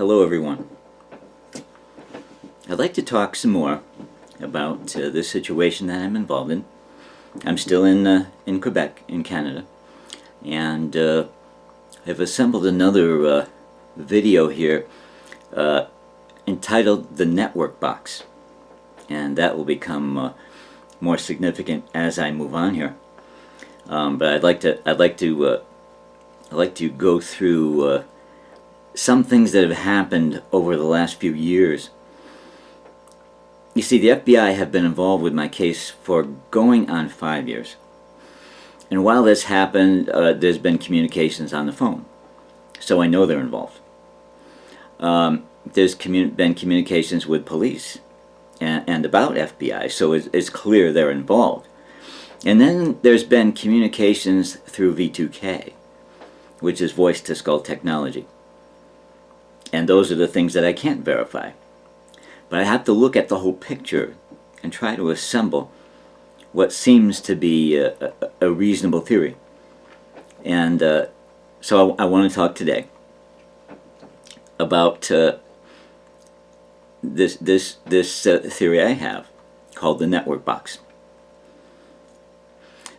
Hello everyone. I'd like to talk some more about this situation that I'm involved in. I'm still in Quebec, in Canada, and I've assembled another video here entitled The Network Box, and that will become more significant as I move on here. But I'd like to go through some things that have happened over the last few years. You see, the FBI have been involved with my case for going on 5 years. And while this happened, there's been communications on the phone. So I know they're involved. There's been communications with police and about FBI, so it's clear they're involved. And then there's been communications through V2K, which is voice-to-skull technology. And those are the things that I can't verify. But I have to look at the whole picture and try to assemble what seems to be a reasonable theory. And so I want to talk today about this theory I have called the network box.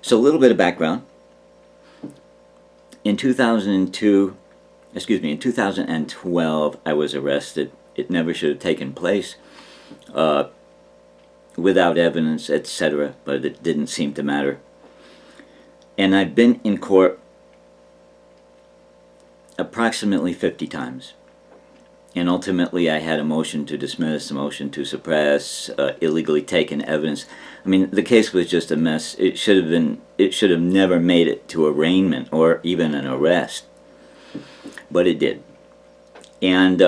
So a little bit of background. In 2012, I was arrested. It never should have taken place, without evidence, etc., but it didn't seem to matter. And I've been in court approximately 50 times. And ultimately I had a motion to dismiss, a motion to suppress, illegally taken evidence. I mean, the case was just a mess. It should have never made it to arraignment or even an arrest. But it did. And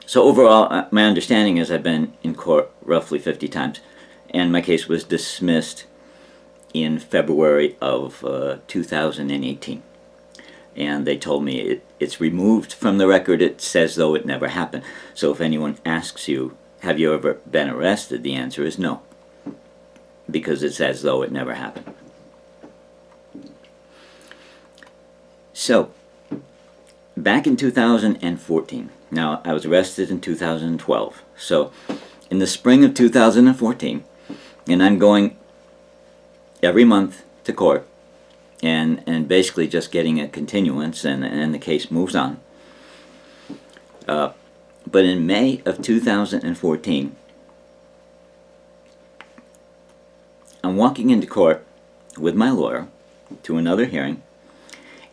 so overall, my understanding is I've been in court roughly 50 times. And my case was dismissed in February of 2018. And they told me it's removed from the record. It's as though it never happened. So if anyone asks you, have you ever been arrested? The answer is no. Because it's as though it never happened. So, back in 2014, now I was arrested in 2012, so in the spring of 2014, and I'm going every month to court, and basically just getting a continuance, and the case moves on. But in May of 2014, I'm walking into court with my lawyer to another hearing.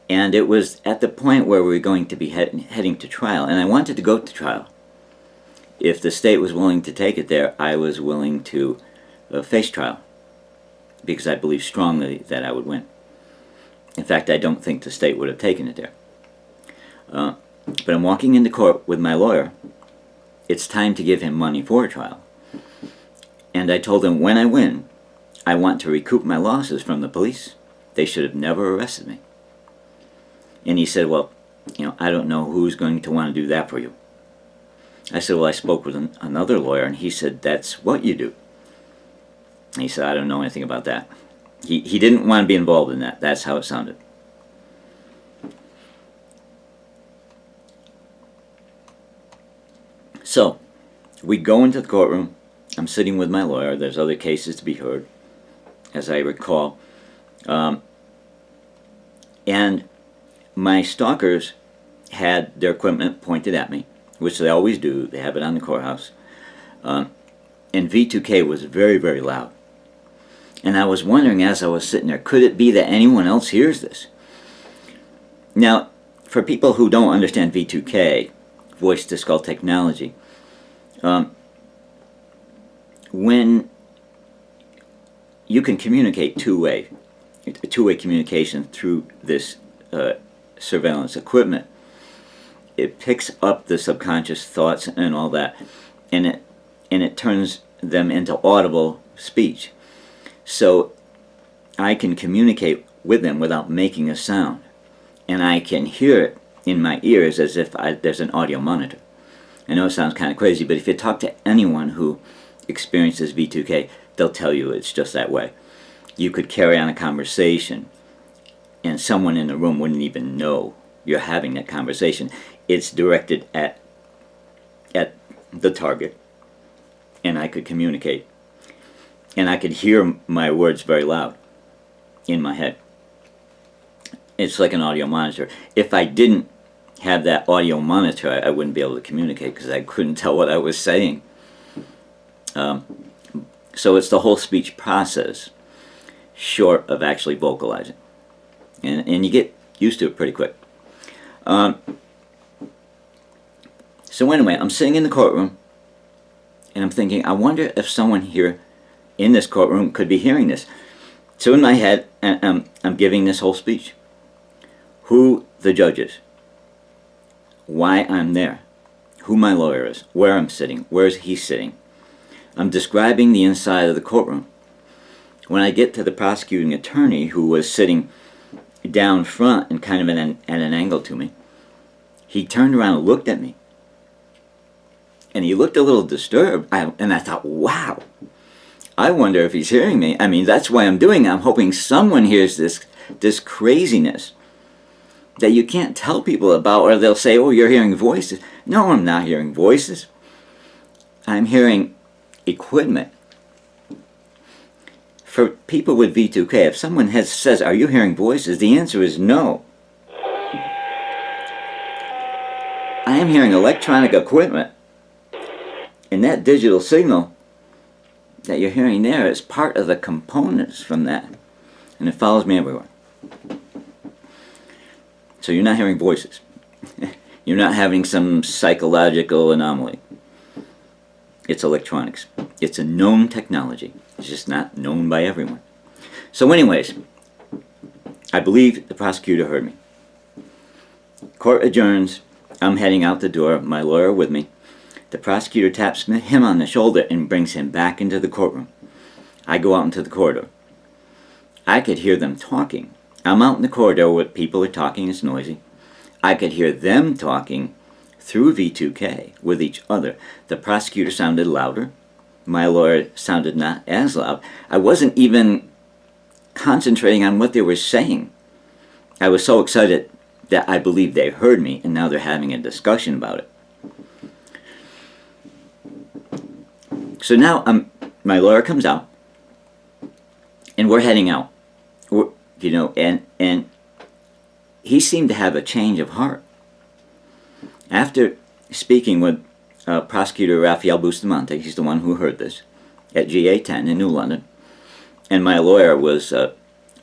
And it was at the point where we were going to be heading to trial, and I wanted to go to trial. If the state was willing to take it there, I was willing to face trial, because I believe strongly that I would win. In fact, I don't think the state would have taken it there. But I'm walking into court with my lawyer. It's time to give him money for a trial. And I told him, when I win, I want to recoup my losses from the police. They should have never arrested me. And he said, well, I don't know who's going to want to do that for you. I said, well, I spoke with another lawyer, and he said, that's what you do. And he said, I don't know anything about that. He didn't want to be involved in that. That's how it sounded. So, we go into the courtroom. I'm sitting with my lawyer. There's other cases to be heard, as I recall. And my stalkers had their equipment pointed at me, which they always do. They have it on the courthouse. And V2K was very, very loud. And I was wondering as I was sitting there, could it be that anyone else hears this? Now, for people who don't understand V2K, voice-to-skull technology, when you can communicate two-way communication through this surveillance equipment, it picks up the subconscious thoughts and all that, and it turns them into audible speech. So I can communicate with them without making a sound, and I can hear it in my ears as if there's an audio monitor. I know it sounds kind of crazy, but if you talk to anyone who experiences V2K, they'll tell you it's just that way. You could carry on a conversation and someone in the room wouldn't even know you're having that conversation. it's directed at the target, and I could communicate, and I could hear my words very loud in my head. It's like an audio monitor. If I didn't have that audio monitor, I wouldn't be able to communicate because I couldn't tell what I was saying. So it's the whole speech process, short of actually vocalizing. And you get used to it pretty quick. So anyway, I'm sitting in the courtroom, and I'm thinking, I wonder if someone here in this courtroom could be hearing this. So in my head, I'm giving this whole speech. Who the judge is, why I'm there, who my lawyer is, where I'm sitting, where's he sitting. I'm describing the inside of the courtroom. When I get to the prosecuting attorney, who was sitting down front and kind of at an angle to me, he turned around and looked at me. And he looked a little disturbed, and I thought, wow, I wonder if he's hearing me. I mean, that's why I'm doing it. I'm hoping someone hears this craziness that you can't tell people about, or they'll say, oh, you're hearing voices. No, I'm not hearing voices. I'm hearing equipment. For people with V2K, if someone says, are you hearing voices? The answer is no. I am hearing electronic equipment. And that digital signal that you're hearing there is part of the components from that. And it follows me everywhere. So you're not hearing voices. You're not having some psychological anomaly. It's electronics. It's a known technology. It's just not known by everyone. So anyways, I believe the prosecutor heard me. Court adjourns. I'm heading out the door, my lawyer with me. The prosecutor taps him on the shoulder and brings him back into the courtroom. I go out into the corridor. I could hear them talking. I'm out in the corridor where people are talking. It's noisy. I could hear them talking through V2K with each other. The prosecutor sounded louder. My lawyer sounded not as loud. I wasn't even concentrating on what they were saying. I was so excited that I believed they heard me, and now they're having a discussion about it. So now my lawyer comes out, and we're heading out. And he seemed to have a change of heart. After speaking with Prosecutor Raphael Bustamante, he's the one who heard this, at GA 10 in New London, and my lawyer was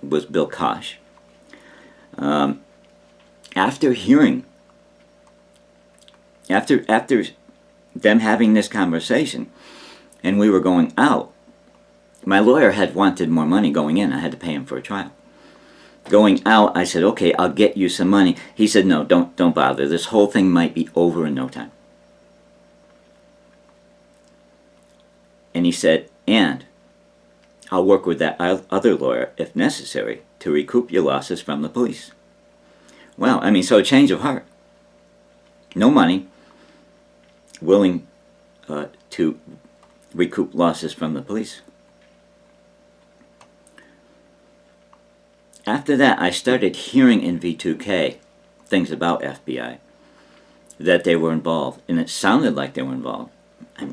Bill Kosh. After them having this conversation, and we were going out, my lawyer had wanted more money going in. I had to pay him for a trial. Going out, I said, okay, I'll get you some money. He said, no, don't bother. This whole thing might be over in no time. And he said, and I'll work with that other lawyer, if necessary, to recoup your losses from the police. Wow, I mean, so a change of heart. No money, willing to recoup losses from the police. After that, I started hearing in V2K things about FBI, that they were involved, and it sounded like they were involved.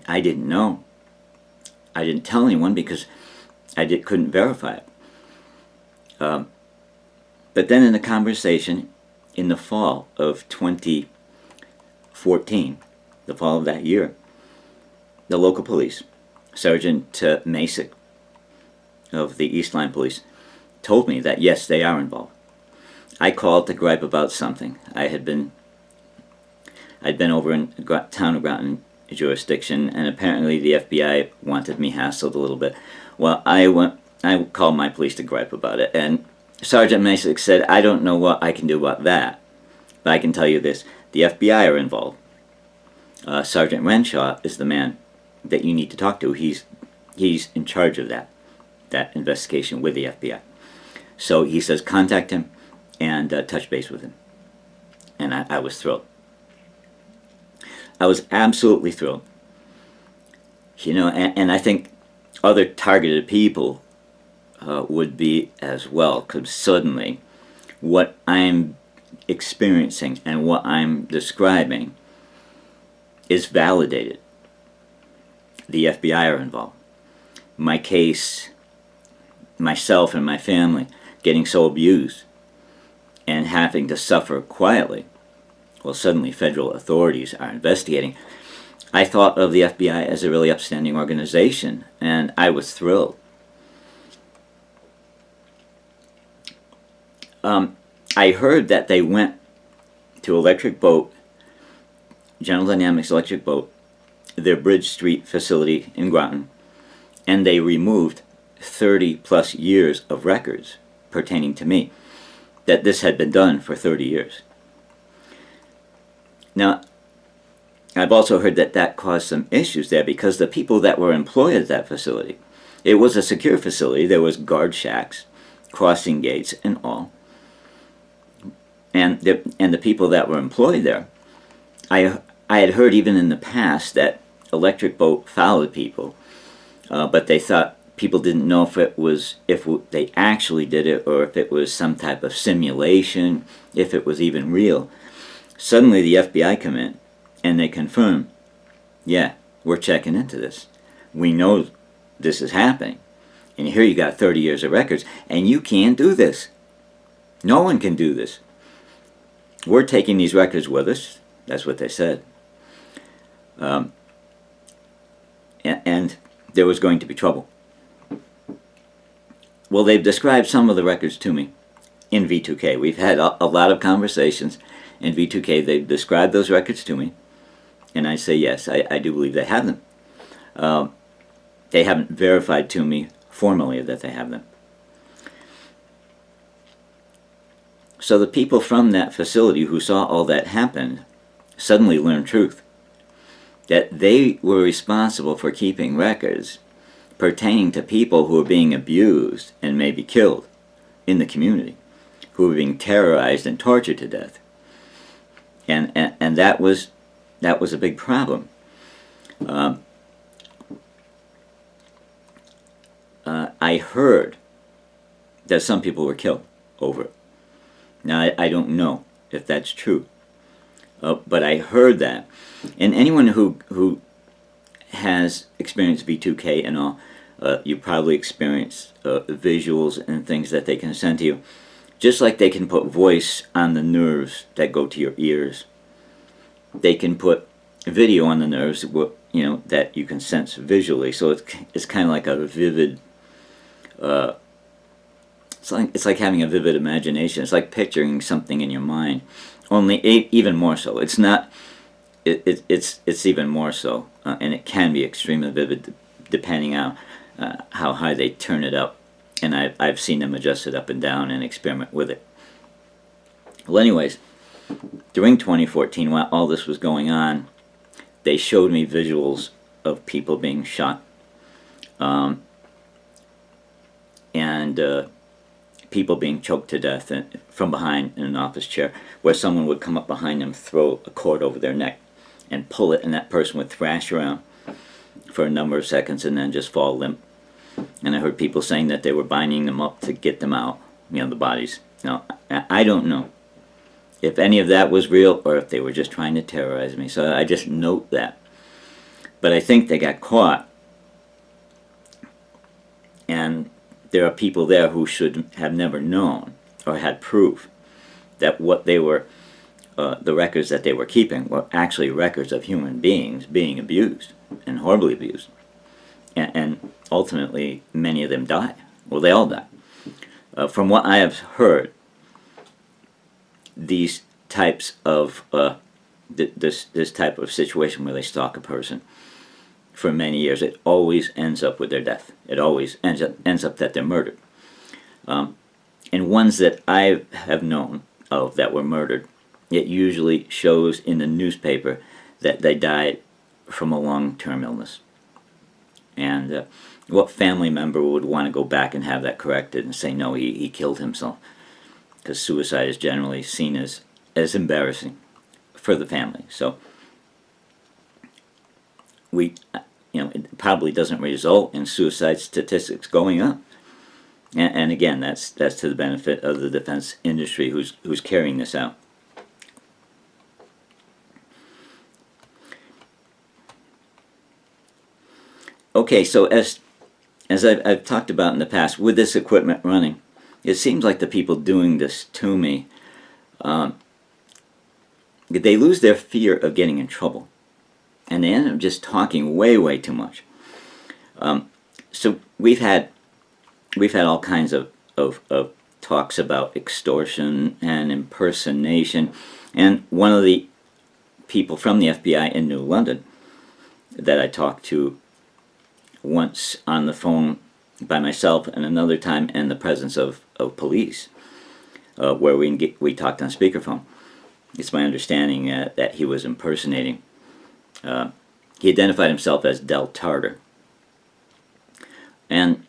I didn't know. I didn't tell anyone because I couldn't verify it. But then in the conversation in the fall of 2014, the fall of that year, the local police, Sergeant Masick of the East Line Police, told me that yes, they are involved. I called to gripe about something. I'd been over in town of Groton jurisdiction, and apparently the FBI wanted me hassled a little bit. Well, I called my police to gripe about it, and Sergeant Masick said, I don't know what I can do about that, but I can tell you this, the FBI are involved. Sergeant Renshaw is the man that you need to talk to. He's in charge of that investigation with the FBI. So he says, contact him and touch base with him. And I was thrilled. I was absolutely thrilled. And I think other targeted people would be as well, because suddenly what I'm experiencing and what I'm describing is validated. The FBI are involved. My case, myself and my family getting so abused and having to suffer quietly, well, suddenly federal authorities are investigating. I thought of the FBI as a really upstanding organization, and I was thrilled. I heard that they went to Electric Boat, General Dynamics Electric Boat, their Bridge Street facility in Groton, and they removed 30 plus years of records pertaining to me, that this had been done for 30 years. Now, I've also heard that that caused some issues there because the people that were employed at that facility, it was a secure facility. There was guard shacks, crossing gates, and all. And the people that were employed there, I had heard even in the past that Electric Boat followed people, but they thought people didn't know if they actually did it or if it was some type of simulation, if it was even real. Suddenly the FBI come in and they confirm, yeah, we're checking into this. We know this is happening. And here you got 30 years of records, and you can't do this. No one can do this. We're taking these records with us. That's what they said. And there was going to be trouble. Well, they've described some of the records to me in V2K. We've had a lot of conversations in V2K. They've described those records to me, and I say yes, I do believe they have them. They haven't verified to me formally that they have them. So the people from that facility who saw all that happen suddenly learned truth, that they were responsible for keeping records pertaining to people who were being abused and maybe killed in the community, who were being terrorized and tortured to death. And that was a big problem. I heard that some people were killed over it. Now, I don't know if that's true, but I heard that. And anyone who has experienced V2K and all, you probably experience visuals and things that they can send to you. Just like they can put voice on the nerves that go to your ears, they can put video on the nerves, that you can sense visually. So it's kind of like a vivid. It's like having a vivid imagination. It's like picturing something in your mind, only even more so. It's not. It's even more so, and it can be extremely vivid depending on how high they turn it up. And I've seen them adjust it up and down and experiment with it. Well, anyways, during 2014, while all this was going on, they showed me visuals of people being shot, and people being choked to death from behind in an office chair, where someone would come up behind them, throw a cord over their neck, and pull it, and that person would thrash around for a number of seconds and then just fall limp. And I heard people saying that they were binding them up to get them out, the bodies. Now, I don't know if any of that was real or if they were just trying to terrorize me. So I just note that. But I think they got caught. And there are people there who should have never known or had proof that what they were, the records that they were keeping were actually records of human beings being abused and horribly abused. And ultimately, many of them die. Well, they all die. From what I have heard, these types of this type of situation where they stalk a person for many years, it always ends up with their death. It always ends up that they're murdered. And ones that I have known of that were murdered, it usually shows in the newspaper that they died from a long-term illness. And what family member would want to go back and have that corrected and say, no, he killed himself? Because suicide is generally seen as embarrassing for the family. So it probably doesn't result in suicide statistics going up. And again, that's to the benefit of the defense industry who's carrying this out. Okay, so as I've talked about in the past, with this equipment running, it seems like the people doing this to me, they lose their fear of getting in trouble, and they end up just talking way too much. So we've had all kinds of talks about extortion and impersonation, and one of the people from the FBI in New London that I talked to once on the phone by myself, and another time in the presence of police, where we talked on speakerphone. It's my understanding that he was impersonating. He identified himself as Del Tartar. And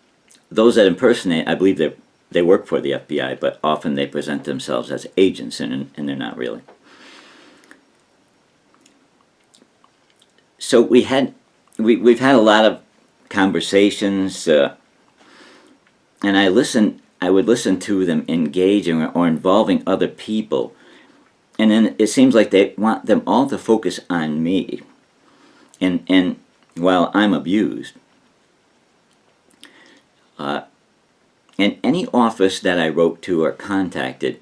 those that impersonate, I believe they work for the FBI, but often they present themselves as agents, and they're not really. So we've had a lot of conversations, and I would listen to them engaging or involving other people, and then it seems like they want them all to focus on me, and while I'm abused. And any office that I wrote to or contacted,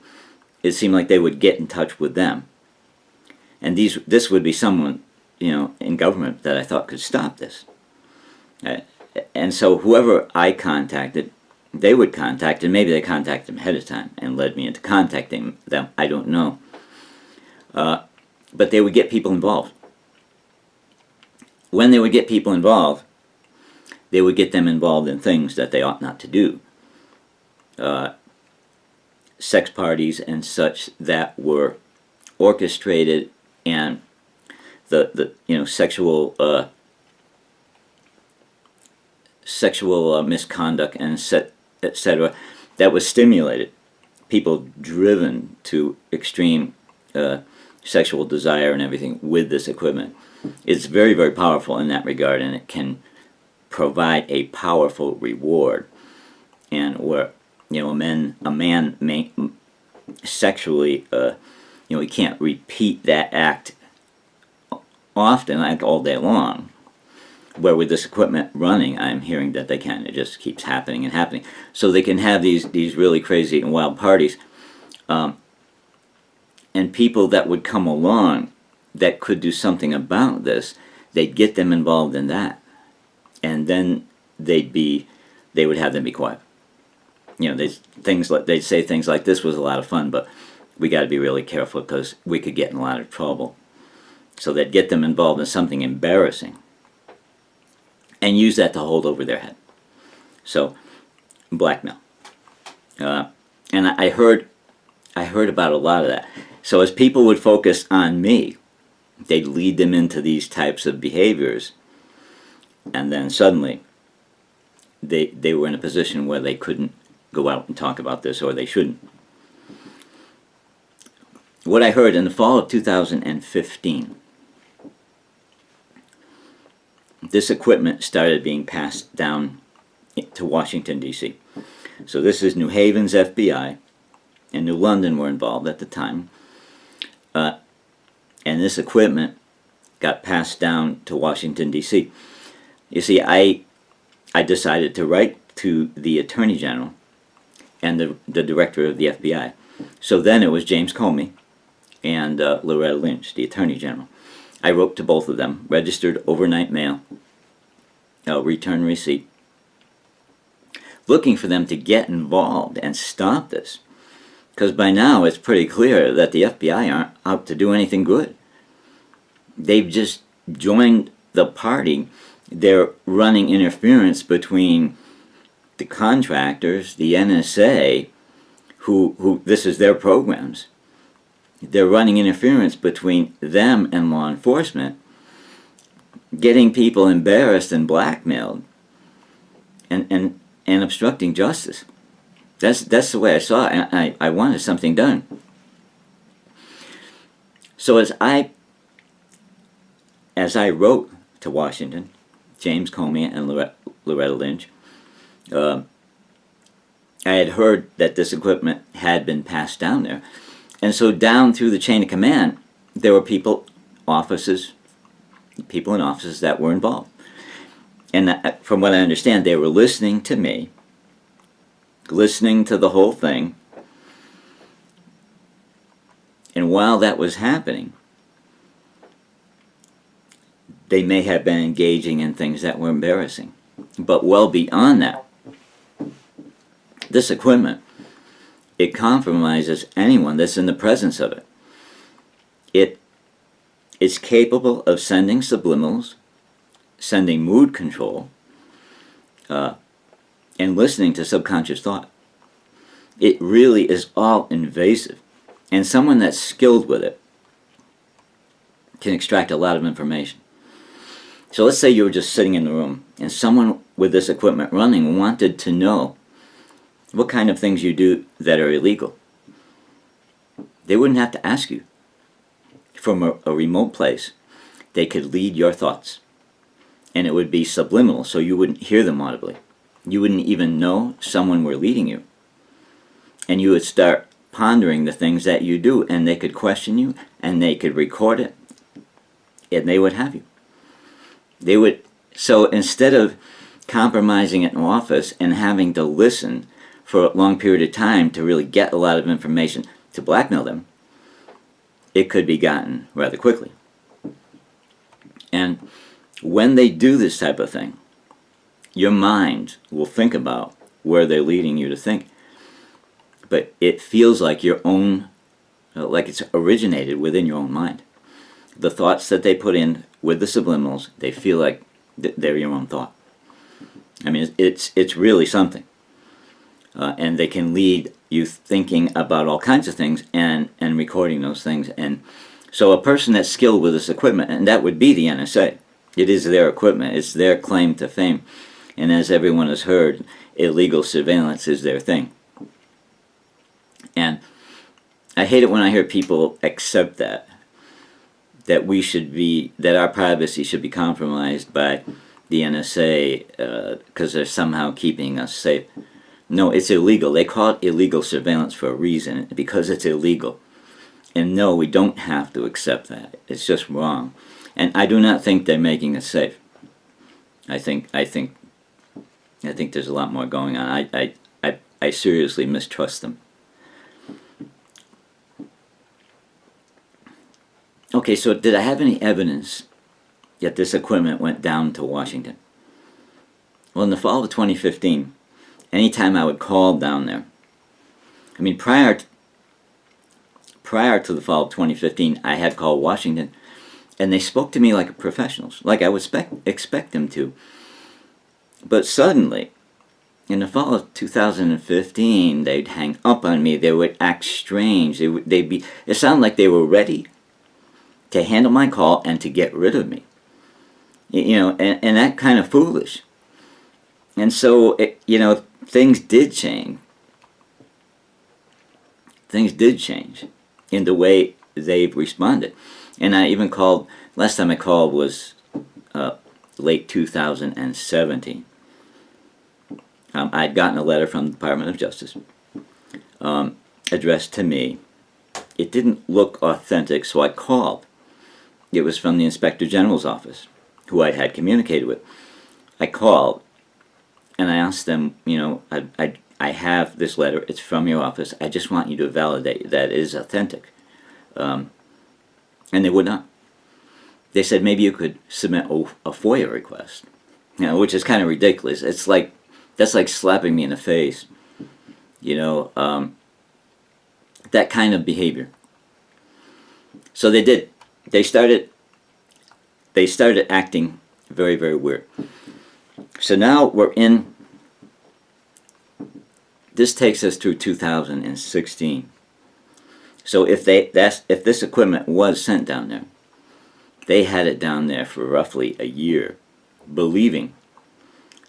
it seemed like they would get in touch with them, and this would be someone, in government that I thought could stop this. And so whoever I contacted, they would contact, and maybe they contacted them ahead of time and led me into contacting them. I don't know. But they would get people involved. When they would get people involved, they would get them involved in things that they ought not to do. Sex parties and such that were orchestrated, and the sexual misconduct and etc. that was stimulated. People driven to extreme sexual desire and everything with this equipment. It's very powerful in that regard, and it can provide a powerful reward. And where a man may sexually, he can't repeat that act often, like all day long. Where with this equipment running, I'm hearing that they can. It just keeps happening and happening. So they can have these really crazy and wild parties, and people that would come along that could do something about this, they'd get them involved in that, and then they would have them be quiet. They'd say things like, "This was a lot of fun, but we got to be really careful because we could get in a lot of trouble." So they'd get them involved in something embarrassing, and use that to hold over their head. So, blackmail. And I heard about a lot of that. So as people would focus on me, they'd lead them into these types of behaviors, and then suddenly they were in a position where they couldn't go out and talk about this, or they shouldn't. What I heard in the fall of 2015, this equipment started being passed down to Washington, D.C. So this is New Haven's FBI, and New London were involved at the time. And this equipment got passed down to Washington, D.C. You see, I decided to write to the Attorney General and the Director of the FBI. So then it was James Comey and Loretta Lynch, the Attorney General. I wrote to both of them, registered overnight mail, return receipt, looking for them to get involved and stop this. Because by now it's pretty clear that the FBI aren't out to do anything good. They've just joined the party. They're running interference between the contractors, the NSA, who this is their programs. They're running interference between them and law enforcement, getting people embarrassed and blackmailed, and obstructing justice. That's the way I saw it, and I wanted something done. So as I wrote to Washington, James Comey and Loretta Lynch, I had heard that this equipment had been passed down there. And so down through the chain of command, there were people in offices that were involved. And from what I understand, they were listening to me, listening to the whole thing. And while that was happening, they may have been engaging in things that were embarrassing. But well beyond that, this equipment, it compromises anyone that's in the presence of it. It is capable of sending subliminals, sending mood control, and listening to subconscious thought. It really is all invasive. And someone that's skilled with it can extract a lot of information. So let's say you were just sitting in the room and someone with this equipment running wanted to know what kind of things you do that are illegal. They wouldn't have to ask you. From a remote place, they could lead your thoughts. And it would be subliminal, so you wouldn't hear them audibly. You wouldn't even know someone were leading you. And you would start pondering the things that you do, and they could question you, and they could record it, and they would have you. They would. So instead of compromising an office and having to listen for a long period of time to really get a lot of information to blackmail them, it could be gotten rather quickly. And when they do this type of thing, your mind will think about where they're leading you to think. But it feels like your own, like it's originated within your own mind. The thoughts that they put in with the subliminals, they feel like they're your own thought. I mean, it's really something. And they can lead you thinking about all kinds of things and recording those things. And so a person that's skilled with this equipment, and that would be the NSA. It is their equipment. It's their claim to fame. And as everyone has heard, illegal surveillance is their thing. And I hate it when I hear people accept that we should be, that our privacy should be compromised by the NSA because they're somehow keeping us safe. No, it's illegal. They call it illegal surveillance for a reason, because it's illegal. And no, we don't have to accept that. It's just wrong. And I do not think they're making us safe. I think there's a lot more going on. I seriously mistrust them. Okay, so did I have any evidence that this equipment went down to Washington? Well, in the fall of 2015, anytime I would call down there, I mean, prior to the fall of 2015, I had called Washington, and they spoke to me like professionals, like I would expect them to. But suddenly, in the fall of 2015, they'd hang up on me. They would act strange. It sounded like they were ready to handle my call and to get rid of me. You know, and that kind of foolish. And so, things did change. Things did change in the way they've responded. And I even called, last time I called was late 2017. I'd gotten a letter from the Department of Justice addressed to me. It didn't look authentic, so I called. It was from the Inspector General's office, who I had communicated with. I called, and I asked them, I have this letter. It's from your office. I just want you to validate that it is authentic. And they would not. They said maybe you could submit a FOIA request, which is kind of ridiculous. It's like, that's like slapping me in the face, that kind of behavior. So they did. They started acting very, very weird. So now we're in, this takes us through 2016. So if this equipment was sent down there, they had it down there for roughly a year, believing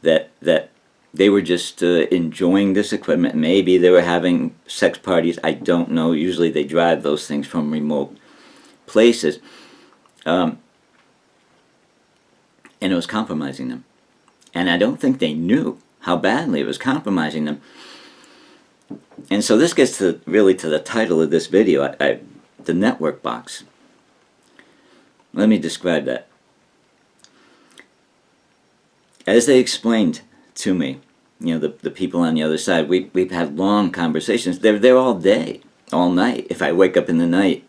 that they were just enjoying this equipment. Maybe they were having sex parties. I don't know. Usually they drive those things from remote places. And it was compromising them. And I don't think they knew how badly it was compromising them. And so this gets really to the title of this video, the network box. Let me describe that. as they explained to me, the people on the other side, we've had long conversations. They're there all day, all night, if I wake up in the night.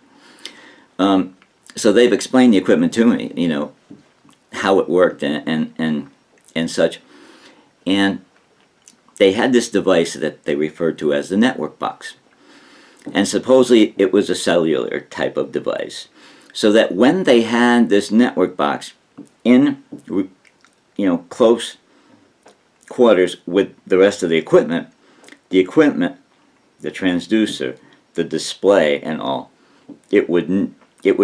So they've explained the equipment to me, how it worked and such. And they had this device that they referred to as the network box. And supposedly it was a cellular type of device. So that when they had this network box in, close quarters with the rest of the equipment, the transducer, the display and all, it would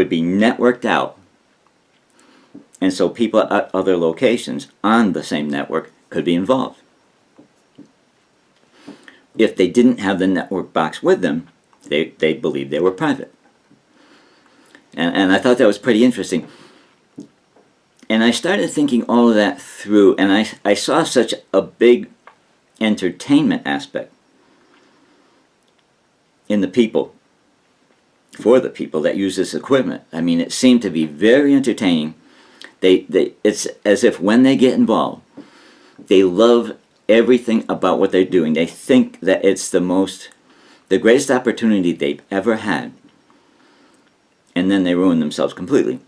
be networked out. And so people at other locations on the same network could be involved. If they didn't have the network box with them, they believed they were private. And I thought that was pretty interesting. And I started thinking all of that through, and I saw such a big entertainment aspect in the people, for the people that use this equipment. I mean, it seemed to be very entertaining. It's as if when they get involved, they love everything about what they're doing. They think that it's the greatest opportunity they've ever had. And then they ruin themselves completely.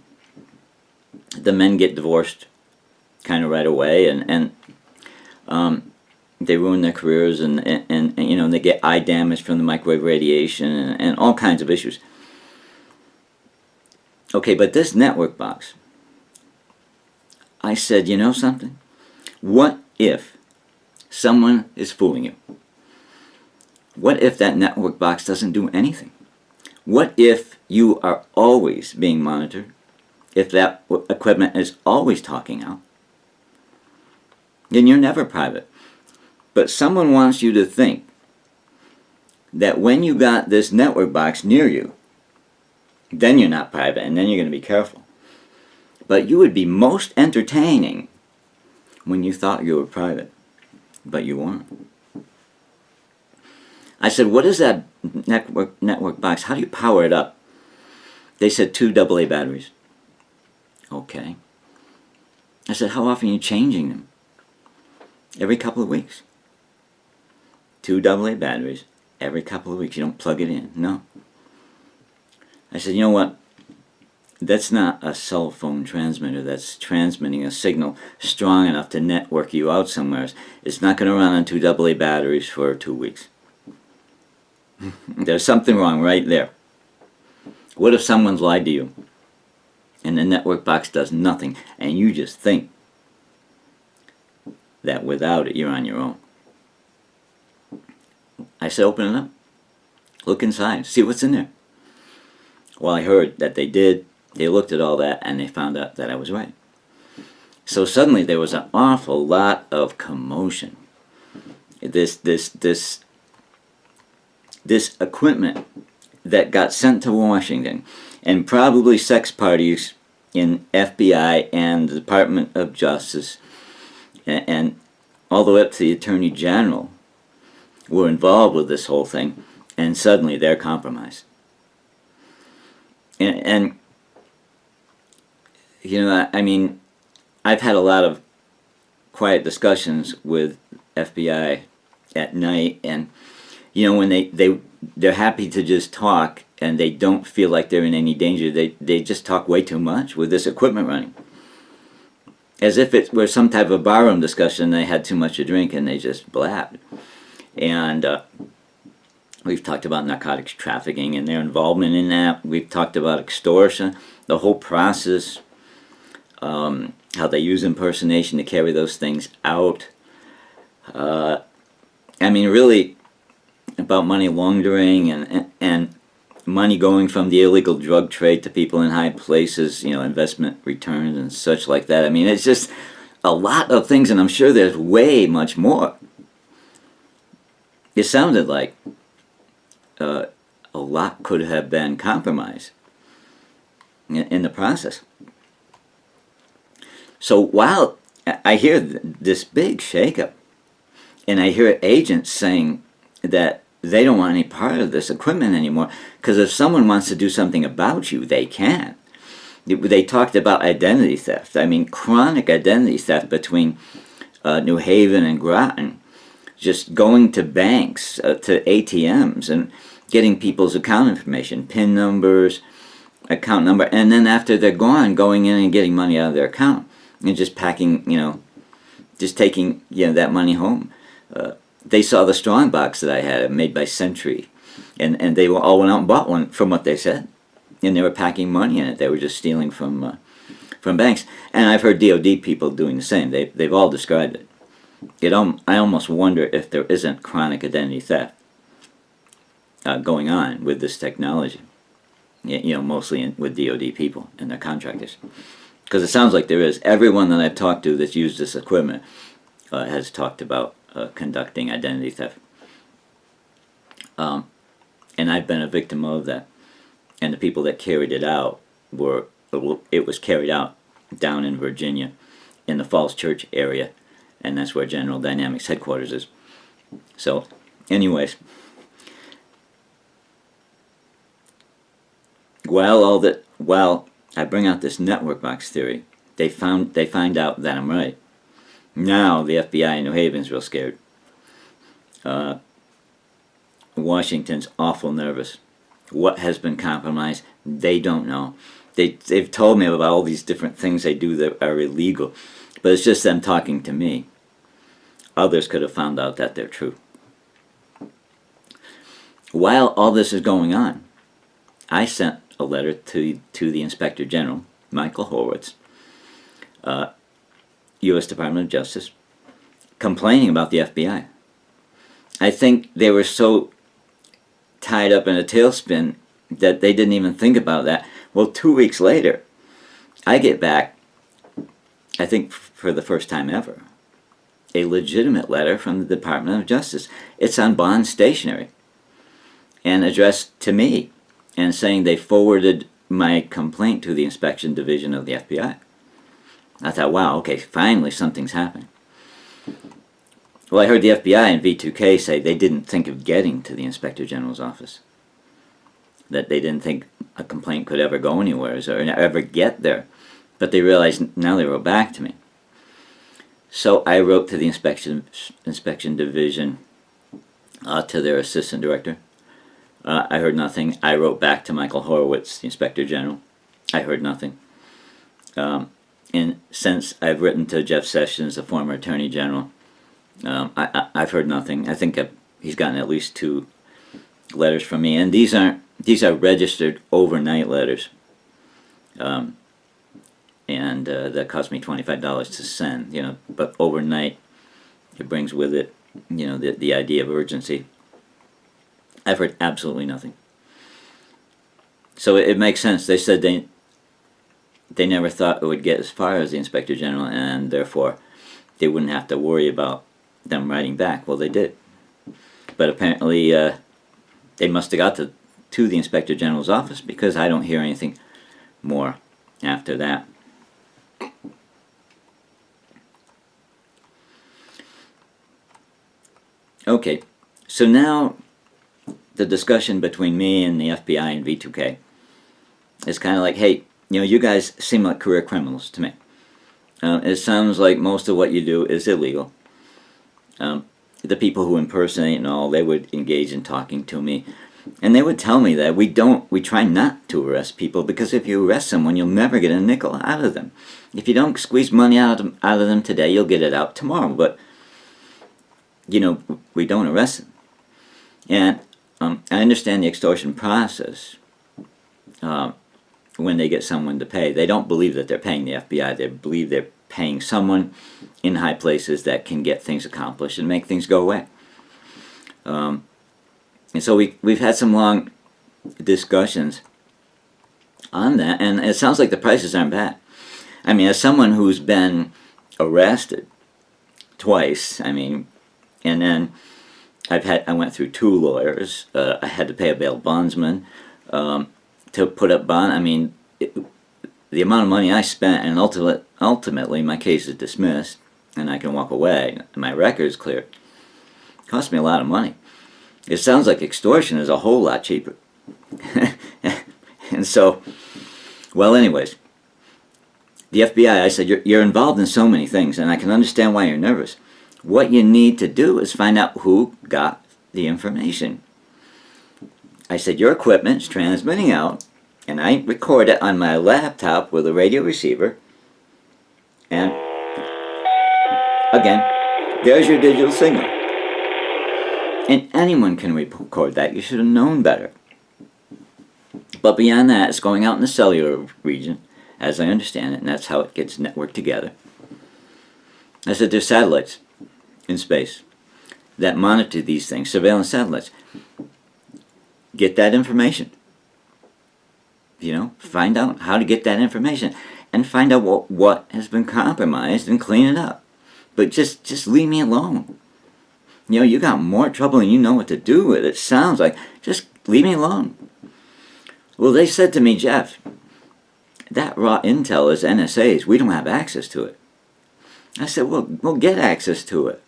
The men get divorced kind of right away, and they ruin their careers, and they get eye damage from the microwave radiation and all kinds of issues. Okay, but this network box, I said, you know something? What if someone is fooling you? What if that network box doesn't do anything? What if you are always being monitored? If that equipment is always talking out? Then you're never private. But someone wants you to think that when you got this network box near you, then you're not private, and then you're going to be careful. But you would be most entertaining when you thought you were private, but you weren't. I said, what is that network box? How do you power it up? They said 2 AA batteries. Okay. I said, how often are you changing them? Every couple of weeks. 2 AA batteries every couple of weeks. You don't plug it in. No. I said, you know what? That's not a cell phone transmitter that's transmitting a signal strong enough to network you out somewhere. It's not going to run on 2 AA batteries for 2 weeks. There's something wrong right there. What if someone's lied to you and the network box does nothing and you just think that without it you're on your own? I said, open it up. Look inside. See what's in there. Well, I heard that they did. They looked at all that and they found out that I was right. So suddenly there was an awful lot of commotion. This equipment that got sent to Washington, and probably sex parties in FBI and the Department of Justice and all the way up to the Attorney General were involved with this whole thing, and suddenly they're compromised. And I mean, I've had a lot of quiet discussions with FBI at night, and when they're happy to just talk and they don't feel like they're in any danger, they just talk way too much with this equipment running. As if it were some type of barroom discussion, they had too much to drink and they just blabbed. And we've talked about narcotics trafficking and their involvement in that. We've talked about extortion, the whole process, how they use impersonation to carry those things out. I mean, really, about money laundering and money going from the illegal drug trade to people in high places, investment returns and such like that. I mean, it's just a lot of things, and I'm sure there's way much more. It sounded like a lot could have been compromised in the process. So while I hear this big shakeup, and I hear agents saying that they don't want any part of this equipment anymore, because if someone wants to do something about you, they can. They talked about identity theft. I mean, chronic identity theft between New Haven and Groton, just going to banks, to ATMs, and getting people's account information, PIN numbers, account number, and then after they're gone, going in and getting money out of their account and just packing, just taking that money home. They saw the strong box that I had made by Century, and they all went out and bought one from what they said, and they were packing money in it. They were just stealing from banks, and I've heard DoD people doing the same. They've all described it. I almost wonder if there isn't chronic identity theft going on with this technology. Mostly with DoD people and their contractors, because it sounds like there is. Everyone that I've talked to that's used this equipment has talked about conducting identity theft, and I've been a victim of that. And the people that carried it out it was carried out down in Virginia, in the Falls Church area, and that's where General Dynamics headquarters is. So, anyways. While I bring out this network box theory, they find out that I'm right. Now the FBI in New Haven's real scared. Washington's awful nervous. What has been compromised? They don't know. They've told me about all these different things they do that are illegal, but it's just them talking to me. Others could have found out that they're true. While all this is going on, I sent a letter to the Inspector General, Michael Horowitz, U.S. Department of Justice, complaining about the FBI. I think they were so tied up in a tailspin that they didn't even think about that. Well, 2 weeks later, I get back, I think for the first time ever, a legitimate letter from the Department of Justice. It's on bond stationery and addressed to me, and saying they forwarded my complaint to the inspection division of the FBI. I thought, wow, okay, finally something's happening. Well, I heard the FBI and V2K say they didn't think of getting to the Inspector General's office, that they didn't think a complaint could ever go anywhere or ever get there, but they realized now. They wrote back to me. So I wrote to the inspection division, to their assistant director. I heard nothing. I wrote back to Michael Horowitz, the Inspector General. I heard nothing. And since I've written to Jeff Sessions, the former Attorney General, I've heard nothing. I think he's gotten at least 2 letters from me, and these are registered overnight letters, and that cost me $25 to send. But overnight, it brings with it, the idea of urgency. I've heard absolutely nothing. So it makes sense. They said they never thought it would get as far as the Inspector General, and therefore they wouldn't have to worry about them writing back. Well, they did. But apparently they must have got to the Inspector General's office, because I don't hear anything more after that. Okay, so now the discussion between me and the FBI and V2K is kind of like, hey, you guys seem like career criminals to me. It sounds like most of what you do is illegal. The people who impersonate and all, they would engage in talking to me, and they would tell me that we try not to arrest people, because if you arrest someone, you'll never get a nickel out of them. If you don't squeeze money out of them today, you'll get it out tomorrow. But we don't arrest them. And I understand the extortion process. When they get someone to pay, they don't believe that they're paying the FBI. They believe they're paying someone in high places that can get things accomplished and make things go away. And so we've had some long discussions on that, and it sounds like the prices aren't bad. I mean, as someone who's been arrested twice, and then I went through 2 lawyers. I had to pay a bail bondsman to put up bond. The amount of money I spent, and ultimately my case is dismissed, and I can walk away, and my record is clear. It cost me a lot of money. It sounds like extortion is a whole lot cheaper. And so, well, anyways, The FBI, I said, you're involved in so many things, and I can understand why you're nervous. What you need to do is find out who got the information. I said, your equipment's transmitting out, and I record it on my laptop with a radio receiver, and again, there's your digital signal. And anyone can record that. You should have known better. But beyond that, it's going out in the cellular region, as I understand it, and that's how it gets networked together. I said, there's satellites in space that monitor these things, surveillance satellites. Get that information. Find out how to get that information, and find out what has been compromised and clean it up. But just leave me alone. You got more trouble than you know what to do with. It sounds like, just leave me alone. Well, they said to me, Jeff, that raw intel is NSA's. We don't have access to it. I said, well, we'll get access to it.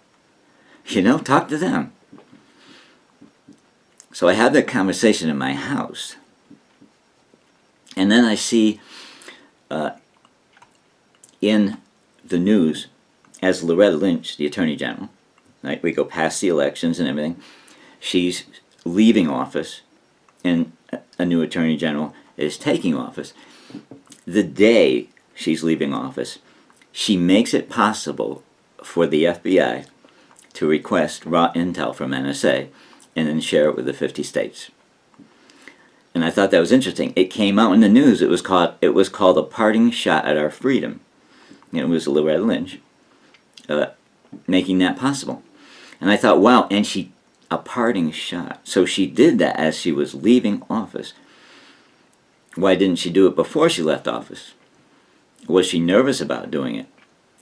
Talk to them. So I had that conversation in my house. And then I see in the news, as Loretta Lynch, the Attorney General, right, we go past the elections and everything, she's leaving office, and a new Attorney General is taking office. The day she's leaving office, she makes it possible for the FBI to request raw intel from NSA and then share it with the 50 states. And I thought that was interesting. It came out in the news. It was called A Parting Shot at Our Freedom. It was Loretta Lynch making that possible. And I thought, wow, and a parting shot. So she did that as she was leaving office. Why didn't she do it before she left office? Was she nervous about doing it?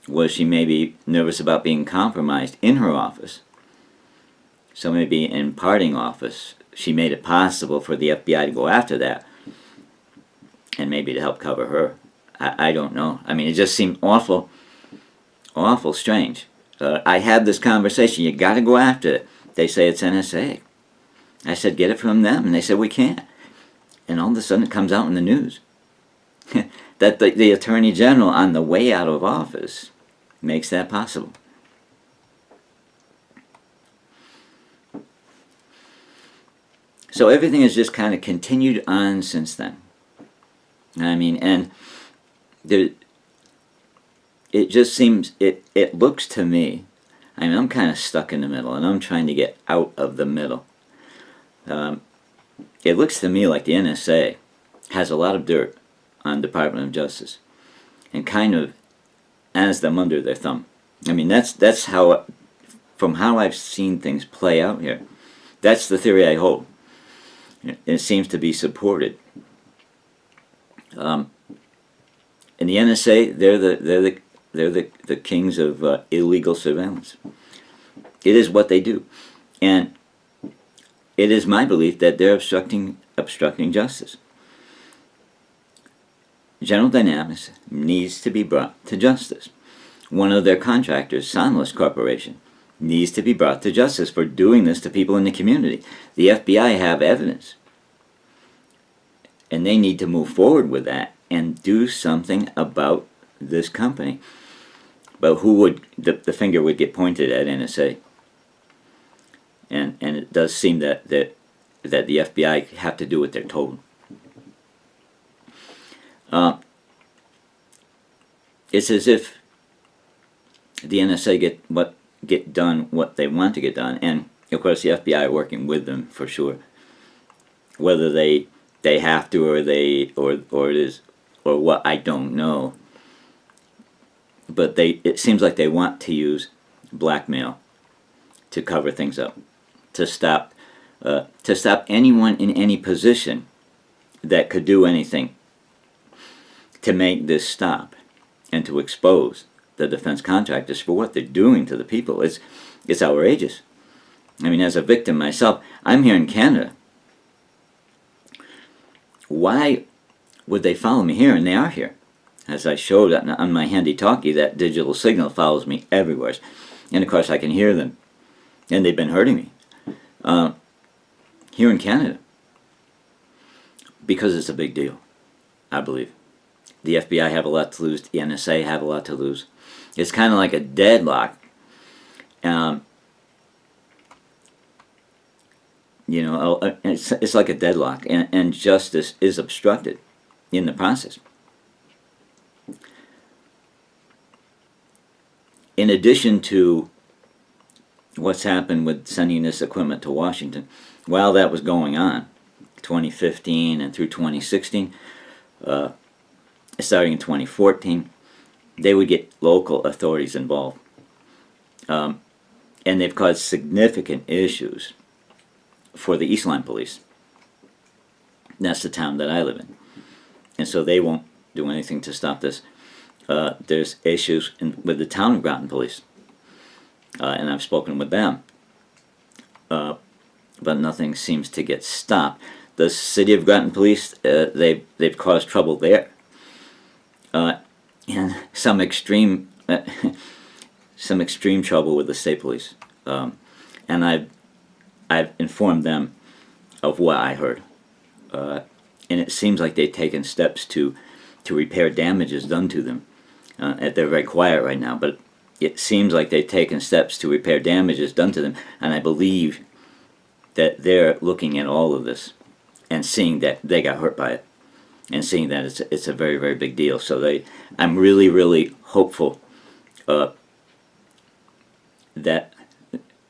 Was she maybe nervous about being compromised in her office? So maybe in parting office, she made it possible for the FBI to go after that, and maybe to help cover her. I don't know. I mean, it just seemed awful strange. I had this conversation. You got to go after it. They say it's NSA. I said, get it from them, and they said we can't. And all of a sudden, it comes out in the news that the Attorney General, on the way out of office, makes that possible. So everything has just kind of continued on since then. I mean, and it just seems, it looks to me, I mean, I'm kind of stuck in the middle, and I'm trying to get out of the middle. It looks to me like the NSA has a lot of dirt on Department of Justice and kind of has them under their thumb. I mean, that's how, from how I've seen things play out here, that's the theory I hold. It seems to be supported. And the NSA, they're the kings of illegal surveillance. It is what they do, and it is my belief that they're obstructing justice. General Dynamics needs to be brought to justice. One of their contractors, Sonless Corporation, needs to be brought to justice for doing this to people in the community. The FBI have evidence, and they need to move forward with that and do something about this company. But who would, the finger would get pointed at NSA. And it does seem that the FBI have to do what they're told. It's as if the NSA get done what they want to get done, and of course the FBI are working with them for sure. Whether they have to, or it is, or what, I don't know. But it seems like they want to use blackmail to cover things up, to stop anyone in any position that could do anything to make this stop, and to expose the defense contractors for what they're doing to the people. It's outrageous. I mean, as a victim myself, I'm here in Canada. Why would they follow me here? And they are here. As I showed on my handy-talkie, that digital signal follows me everywhere. And of course I can hear them. And they've been hurting me. Here in Canada. Because it's a big deal, I believe. The FBI have a lot to lose. The NSA have a lot to lose. It's kind of like a deadlock. It's like a deadlock, and justice is obstructed in the process. In addition to what's happened with sending this equipment to Washington, while that was going on, 2015 and through 2016, starting in 2014, they would get local authorities involved. And they've caused significant issues for the East Line Police. That's the town that I live in. And so they won't do anything to stop this. There's issues with the town of Groton Police. And I've spoken with them. But nothing seems to get stopped. The city of Groton Police, they've caused trouble there. And some extreme trouble with the state police. And I've informed them of what I heard. And it seems like they've taken steps to repair damages done to them. They're very quiet right now, but it seems like they've taken steps to repair damages done to them, and I believe that they're looking at all of this and seeing that they got hurt by it, and seeing that it's a very, very big deal. So I'm really, really hopeful that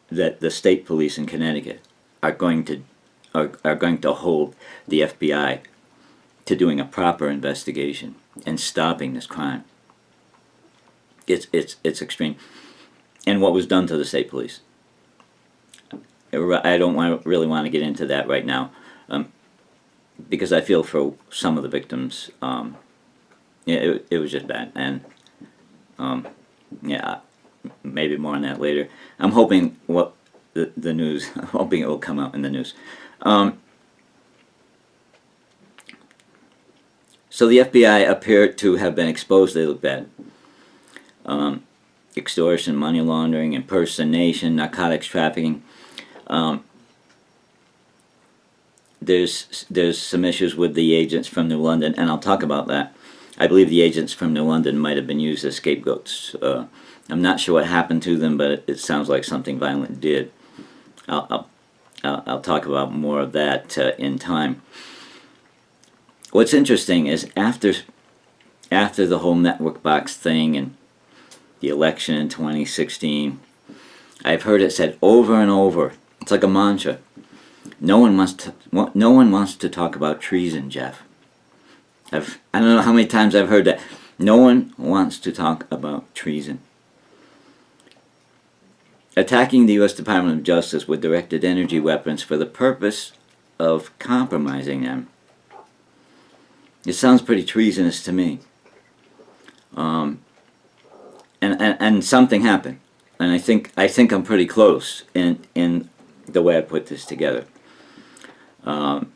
the state police in Connecticut are going to hold the FBI to doing a proper investigation and stopping this crime. It's extreme. And what was done to the state police. I don't really want to get into that right now, because I feel for some of the victims. It was just bad, and maybe more on that later. I'm hoping the news. I'm hoping it will come out in the news. So the FBI appear to have been exposed. They look bad. Extortion, money laundering, impersonation, narcotics trafficking. There's some issues with the agents from New London, and I'll talk about that. I believe the agents from New London might have been used as scapegoats. I'm not sure what happened to them, but it sounds like something violent did. I'll talk about more of that in time. What's interesting is after the whole network box thing and the election in 2016, I've heard it said over and over. It's like a mantra. No one wants to talk about treason, Jeff. I don't know how many times I've heard that. No one wants to talk about treason. Attacking the U.S. Department of Justice with directed energy weapons for the purpose of compromising them. It sounds pretty treasonous to me. And something happened, and I think I'm pretty close in the way I put this together. And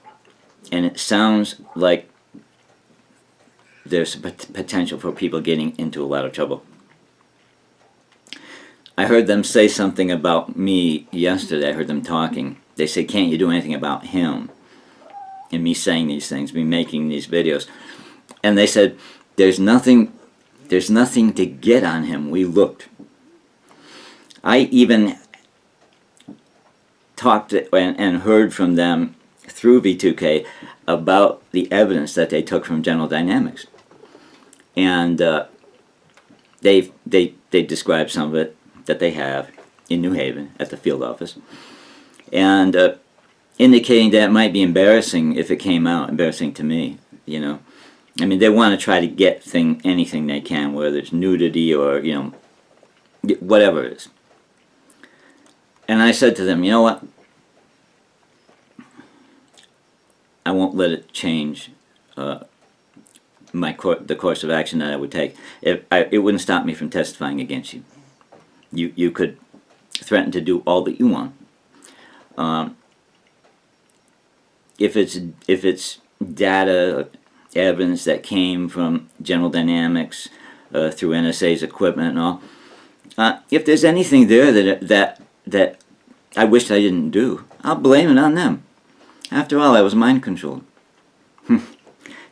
it sounds like there's a potential for people getting into a lot of trouble. I heard them say something about me yesterday. I heard them talking. They said, "Can't you do anything about him?" And me saying these things, me making these videos. And they said, there's nothing to get on him. We looked. I even talked and heard from them through V2K about the evidence that they took from General Dynamics. And they described some of it that they have in New Haven at the field office. And indicating that it might be embarrassing if it came out, embarrassing to me, you know. I mean, they want to try to get anything they can, whether it's nudity or, you know, whatever it is. And I said to them, you know what? I won't let it change the course of action that I would take. It wouldn't stop me from testifying against you. You could threaten to do all that you want. If it's data, evidence that came from General Dynamics through NSA's equipment and all, if there's anything there that I wished I didn't do, I'll blame it on them. After all, I was mind controlled.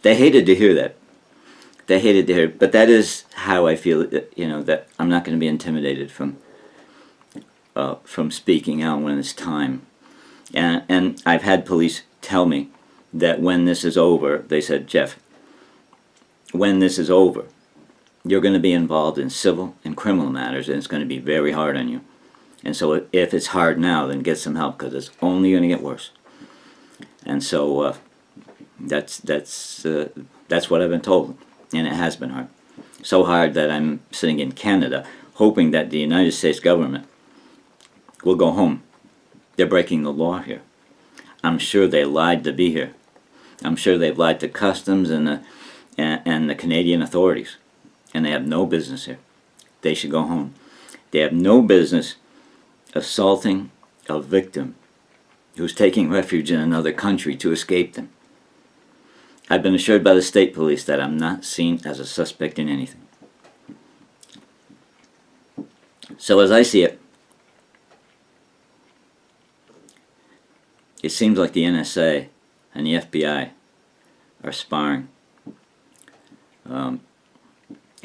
They hated to hear that. they hated to hear it, but that is how I feel. That I'm not going to be intimidated from speaking out when it's time. And I've had police tell me that when this is over, they said, Jeff, when this is over, you're going to be involved in civil and criminal matters, and it's going to be very hard on you. And so if it's hard now, then get some help, because it's only going to get worse. And so that's what I've been told, and it has been hard. So hard that I'm sitting in Canada hoping that the United States government will go home. They're breaking the law here. I'm sure they lied to be here. I'm sure they've lied to customs and the Canadian authorities, and they have no business here. They should go home. They have no business assaulting a victim who's taking refuge in another country to escape them. I've been assured by the state police that I'm not seen as a suspect in anything. So as I see it, it seems like the NSA and the FBI are sparring.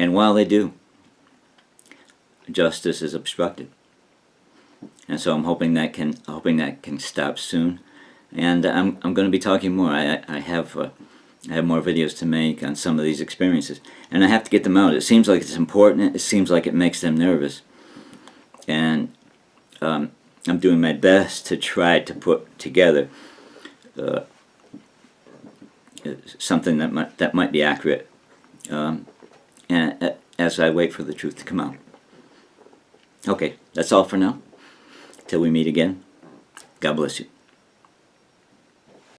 And while they do, justice is obstructed. And so I'm hoping that can stop soon. And I'm going to be talking more. I have more videos to make on some of these experiences, and I have to get them out. It seems like it's important. It seems like it makes them nervous, and I'm doing my best to try to put together something that might be accurate, and as I wait for the truth to come out. Okay, that's all for now. Till we meet again, God bless you.